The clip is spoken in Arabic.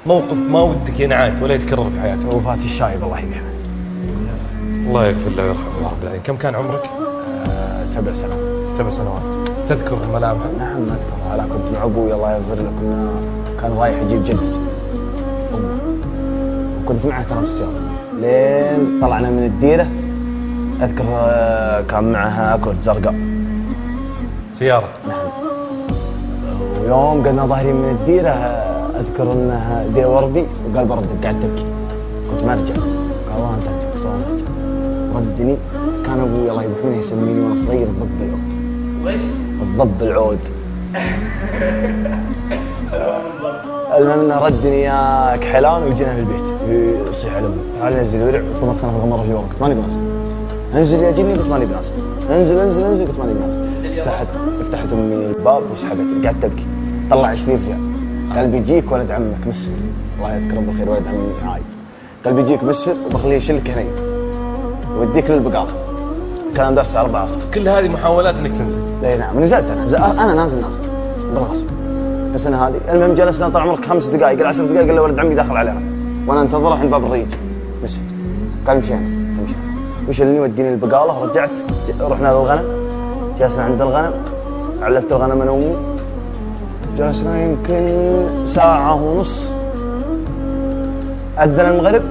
موقف ما ودك ينعاد ولا يتكرر في حياتك؟ وفاة الشايب الله يرحمه. الله يغفر له ويرحمه يا رب العالمين. كم كان عمرك؟ 7 سنوات. 7 سنوات. تذكر ملامحه؟ نعم أذكر. أنا كنت مع أبوي الله يغفر له، كان رايح يجيب جدته أمه، وكنت معه ترى في السيارة لين طلعنا من الديرة. أذكر كان معها أكورد زرقاء سيارة. نعم. ويوم قلنا ظهري من الديرة أذكر أنها دي وربي وقال بردك، قاعد تبكي. كنت ما رجع، قال والله أنت رجع، قلت والله أرجع. ردني. كان أبوي الله يرحمه يسميني وأنا صغير الضب العود. ويش؟ الضب العود. المهم انه ردني يا كحلان وجينا للبيت يصيح على امي تعال نزل ورع وطمطنا في الغمره في يوم. قلت ماني بنازل. انزل يا جني. قلت ماني بنازل. انزل. قلت ماني بنازل. فتحت امي الباب وسحبت. قعدت تبكي. طلع 20 ريال قال بيجيك ولد عمك مسفر الله يذكره بالخير، ولد عمي عايد، قال بيجيك مسفر وبخليه يشلك هني ويوديك للبقاله. كان درس 4 عصر. كل هذه محاولات انك تنزل؟ اي نعم. نزلت انا نازل بالغصب. بس انا هذه المهم جلسنا طال عمرك 5 دقائق قال 10 دقائق قال له ولد عمي داخل علينا وانا انتظره عند باب الريج مسفر. قال مشينا. وشلني وديني البقاله. رجعت رحنا للغنم. جلسنا عند الغنم. علفت الغنم انا وامي. جلسنا يمكن 1.5 ساعة. أذن المغرب